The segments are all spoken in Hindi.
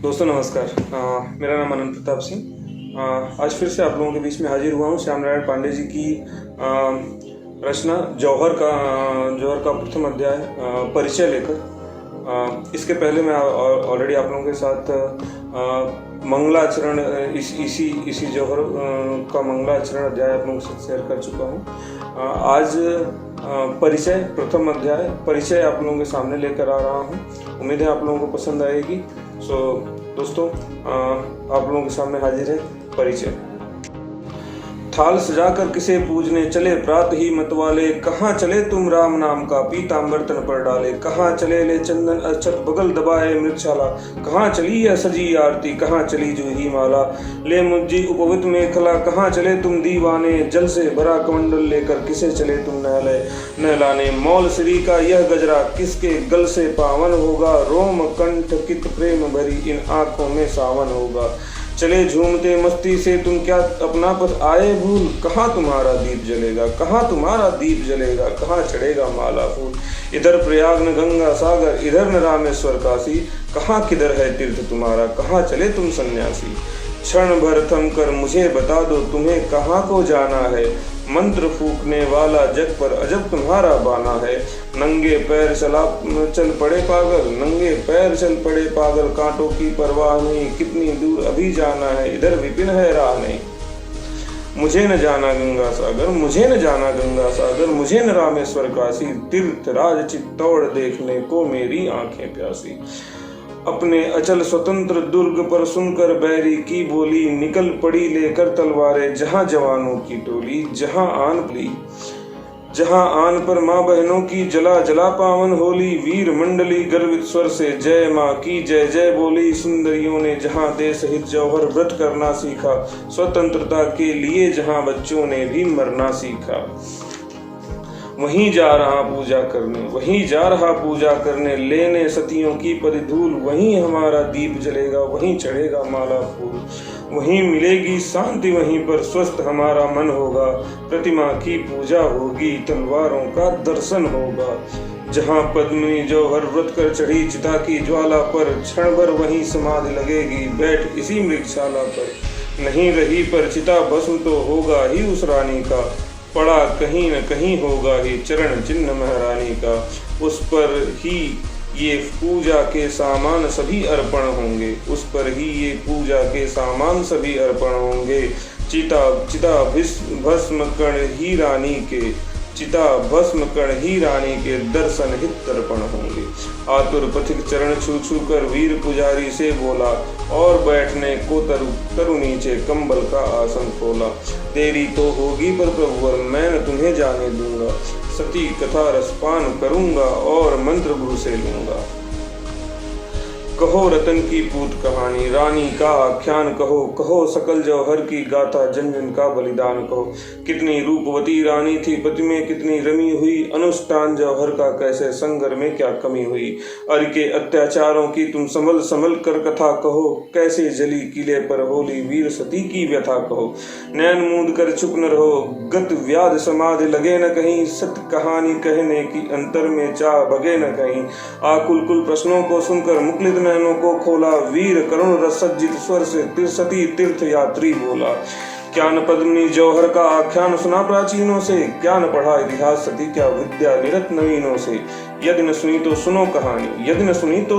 दोस्तों नमस्कार। मेरा नाम अनंत प्रताप सिंह। आज फिर से आप लोगों के बीच में हाजिर हुआ हूँ श्याम नारायण पांडे जी की रचना जौहर का प्रथम अध्याय परिचय लेकर। इसके पहले मैं ऑलरेडी आप लोगों के साथ मंगलाचरण इसी जौहर का मंगलाचरण अध्याय आप लोगों के साथ शेयर कर चुका हूँ। आज परिचय प्रथम अध्याय परिचय आप लोगों के सामने लेकर आ रहा हूँ। उम्मीद है आप लोगों को पसंद आएगी। दोस्तों आप लोगों के सामने हाजिर है परिचय। थाल सजाकर किसे पूजने चले प्रात ही मतवाले, कहाँ चले तुम राम नाम का पीताम्बर तन पर डाले। कहाँ चले ले चंदन अक्षत बगल दबाए मृगशाला, कहाँ चली यह सजी आरती कहाँ चली जूही माला। ले मुज्जी उपवित मेखला, कहाँ चले तुम दीवाने जल से भरा कमंडल लेकर किसे चले तुम नहलाने। मौल श्री का यह गजरा किसके गल से पावन होगा, रोम कंठ कित प्रेम भरी इन आंखों में सावन होगा। चले झूमते मस्ती से तुम क्या अपना पर आए भूल, कहाँ तुम्हारा दीप जलेगा कहाँ तुम्हारा दीप जलेगा। कहाँ चढ़ेगा माला फूल, इधर प्रयाग न गंगा सागर इधर न रामेश्वर काशी। कहाँ किधर है तीर्थ तुम्हारा कहाँ चले तुम सन्यासी। क्षण भर थम कर मुझे बता दो तुम्हें कहाँ को जाना है, मंत्र फूकने वाला जग पर अजब तुम्हारा बाना है। नंगे पैर चल पड़े पागल नंगे पैर चल पड़े पागल, कांटों की परवाह नहीं कितनी दूर अभी जाना है, इधर विपिन है राह नहीं। मुझे न जाना गंगा सागर मुझे न जाना गंगा सागर, मुझे न रामेश्वर काशी, तीर्थ राज चित्तौड़ देखने को मेरी आंखें प्यासी। अपने अचल स्वतंत्र दुर्ग पर सुनकर बैरी की बोली, निकल पड़ी लेकर तलवारें जहां जवानों की टोली। जहां आन पर माँ बहनों की जला जला पावन होली, वीर मंडली गर्वित स्वर से जय माँ की जय जय बोली। सुंदरियों ने जहां देश हित जौहर व्रत करना सीखा, स्वतंत्रता के लिए जहां बच्चों ने भी मरना सीखा। वहीं जा रहा पूजा करने लेने सतियों की परिधूल। वहीं हमारा दीप जलेगा वहीं चढ़ेगा माला फूल। वहीं मिलेगी शांति वहीं पर स्वस्थ हमारा मन होगा, प्रतिमा की पूजा होगी तलवारों का दर्शन होगा। जहाँ पद्मिनी जौहर व्रत कर चढ़ी चिता की ज्वाला पर, क्षण भर वहीं समाधि लगेगी बैठ इसी मृगशाला पर। नहीं रही पर चिता भस्म तो होगा ही उस रानी का, पड़ा कहीं न कहीं होगा ही चरण चिन्ह महारानी का। उस पर ही ये पूजा के सामान सभी अर्पण होंगे, उस पर ही ये पूजा के सामान सभी अर्पण होंगे। चिता भस्म कण ही रानी के दर्शन हित तर्पण होंगे। आतुर पथिक चरण छू छू कर वीर पुजारी से बोला, और बैठने को तरु नीचे कंबल का आसन खोला। देरी तो होगी पर प्रभुवर मैं न तुम्हें जाने दूंगा, सती कथा रसपान करूंगा और मंत्र गुरु से लूंगा। कहो रतन की पूत कहानी रानी का आख्यान कहो, कहो सकल जौहर की गाथा जन जन का बलिदान कहो। कितनी रूपवती रानी थी पति में कितनी रमी हुई, अनुष्ठान जौहर का कैसे संगर में क्या कमी हुई। अर के अत्याचारों की तुम संभल संभल कर कथा कहो, कैसे जली किले पर होली वीर सती की व्यथा कहो। नैन मूंद कर चुप न रहो गत व्याध समाधि लगे न कहीं, सत्य कहानी कहने की अंतर में चाह भगे न कहीं। आकुल कुल प्रश्नों को सुनकर मुकुलित नैनों को खोला, वीर करुण रसज्जित स्वर से सती तीर्थ यात्री बोला। क्या न पद्मिनी जौहर का आख्यान सुना प्राचीनों से, क्या न पढ़ा इतिहास सती क्या विद्या निरत नवीनों से। यदि न सुनी तो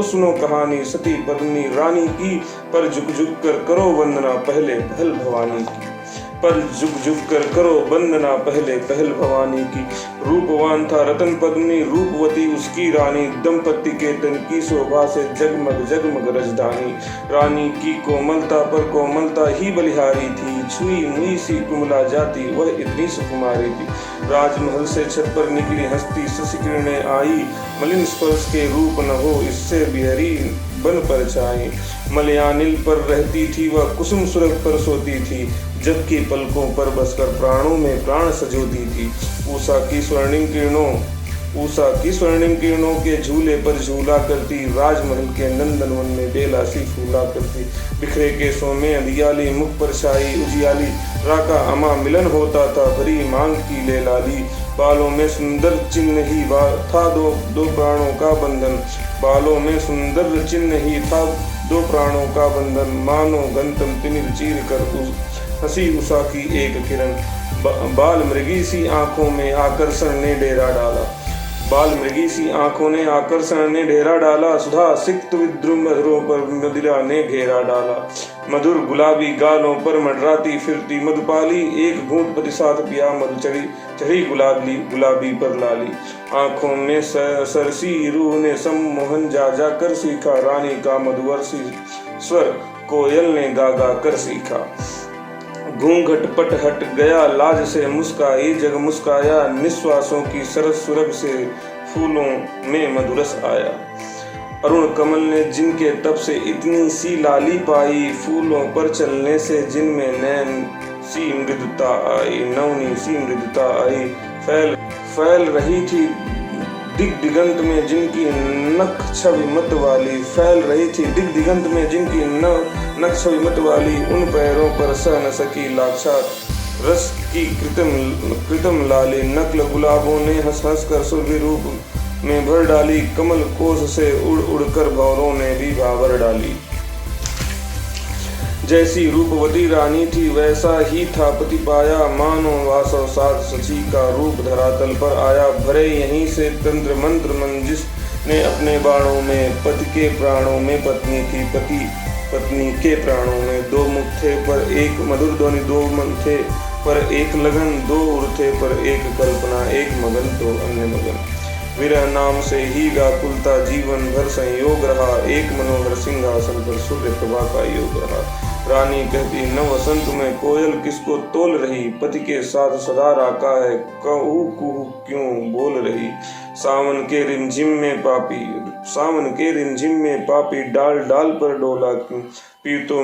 सुनो कहानी सती पद्मिनी रानी की, पर झुक झुक कर करो वंदना पहले पहल भवानी की। पहल भवानी की। रूपवान था रतन पद्मिनी रूपवती उसकी रानी, दंपति के तन की शोभा से जगमग जगमग रजधानी। रानी की कोमलता पर कोमलता ही बलिहारी थी, छुई मुई सी कुमला जाती वह इतनी सुकुमारी थी। राजमहल से छत पर निकली हस्ती शशिकिरणें आई, मलिन स्पर्श के रूप न हो इससे बिहरी बन पर छाई। मलयानिल पर रहती थी वह कुसुम सुरग पर सोती थी, जबकि पलकों पर बसकर प्राणों में प्राण सजोती थी। उषा की स्वर्णिम किरणों के झूले पर झूला करती, राजमहल के नंदनवन में बेला सी फूला करती। बिखरे केसों में अंधियाली मुख पर छाई उजियाली, राका अमा मिलन होता था भरी मांग की ले लाली। बालों में सुंदर चिन्ह ही था दो प्राणों का बंधन, बालों में सुंदर चिन्ह ही था दो प्राणों का बंधन, मानो गंतम तिमिर चीर कर हंसी उषा की एक किरण। बाल मृगी सी आंखों में आकर्षण ने डेरा डाला, बाल मृगी सी आंखों ने आकर्षण ने डेरा डाला। सुधा सिक्त विद्रुम मधुरों पर मदिरा ने घेरा डाला, मधुर गुलाबी गालों पर मंडराती फिरती मधुपाली। एक घूंट प्रतिसात पिया मधु चढ़ी गुलाबी गुलाबी पर लाली। आंखों में सरसी रूह ने सम्मोहन जा जा कर सीखा, रानी का मधुवर्षी स्वर कोयल ने गा गा कर सीखा। घूंघट पट हट गया लाज से मुस्काई, जग मुस्काया निश्वासों की सरस सुरभ से फूलों में मधुरस आया। अरुण कमल ने जिनके तप से इतनी सी लाली पाई, फूलों पर चलने से जिनमें नैन सी मृदुता आई, नवनी सी मृदुता आई। फैल रही थी दिग दिगंत में जिनकी नख छवि मत वाली, फैल रही थी दिग दिगंत में जिनकी नख छवि मत वाली। उन पैरों पर सह न सकी लाक्षा रस की कृतम लाली। नकल गुलाबों ने हंस हंस कर सुरभि रूप में भर डाली, कमल कोश से उड़ उड़ कर भंवरों ने भी भावर डाली। जैसी रूपवती रानी थी वैसा ही था पति पाया, मानो वासव साध सची का रूप धरातल पर आया। भरे यहीं से तंत्र मंत्र मंजिश ने अपने बाणों में, पति के प्राणों में पत्नी थी, पत्नी के प्राणों में। दो मुख थे पर एक मधुर ध्वनि, दो मन थे पर एक लगन, दो उर थे पर एक कल्पना, एक मगन तो अन्य मगन। विरह नाम से ही व्याकुलता जीवन भर संयोग रहा, एक मनोहर सिंहासन पर सूर्य प्रभा का योग रहा। रानी कहती न वसंत में कोयल किसको तोल रही, पति के साथ सदा राका है कहू कुहू क्यों बोल रही। सावन के रिमझिम में पापी डाल डाल पर डोला क्यों, पी तो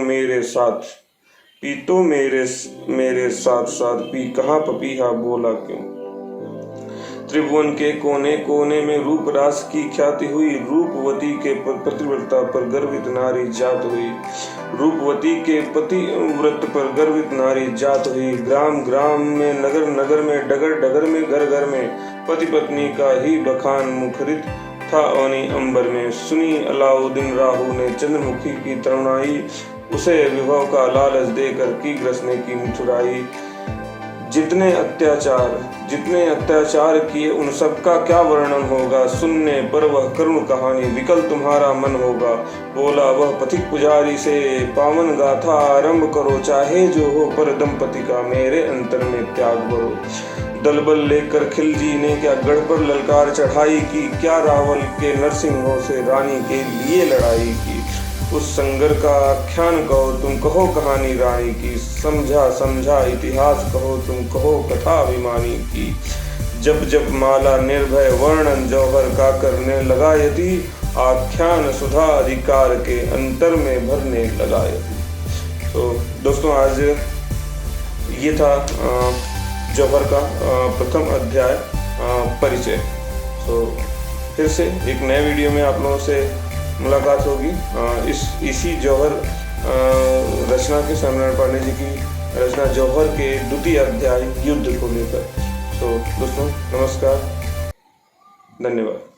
मेरे साथ साथ पी कहाँ पपीहा बोला क्यों। त्रिभुवन के कोने कोने में रूप रास की ख्याति हुई, रूपवती के पतिव्रता पर गर्वित नारी जात हुई, रूपवती के पतिव्रत पर गर्वित नारी जात हुई। ग्राम ग्राम में नगर नगर में डगर डगर में घर घर में पति पत्नी का ही बखान मुखरित था अवनी अंबर में। सुनी अलाउद्दीन राहु ने चंद्रमुखी की तरुणाई, उसे विभव का लालच देकर की ग्रसने की मिठुराई। जितने अत्याचार किए उन सबका क्या वर्णन होगा, सुनने पर वह करुण कहानी विकल तुम्हारा मन होगा। बोला वह पथिक पुजारी से पावन गाथा आरंभ करो, चाहे जो हो पर दंपति का मेरे अंतर में त्याग भरो। दलबल लेकर खिलजी ने क्या गढ़ पर ललकार चढ़ाई की, क्या रावल के नरसिंहों से रानी के लिए लड़ाई की। उस संगर का आख्यान कहो तुम, कहो कहानी रानी की, समझा इतिहास कहो तुम, कहो कथा अभिमानी की। जब जब माला निर्भय वर्णन जौहर का करने लगा यदि, आख्यान सुधा अधिकार के अंतर में भरने लगा यदि। तो दोस्तों आज ये था जौहर का प्रथम अध्याय परिचय। तो फिर से एक नए वीडियो में आप लोगों से मुलाकात होगी इसी जौहर रचना के स्वामीनारायण पांडे जी की रचना जौहर के द्वितीय अध्याय युद्ध को लेकर। तो दोस्तों नमस्कार, धन्यवाद।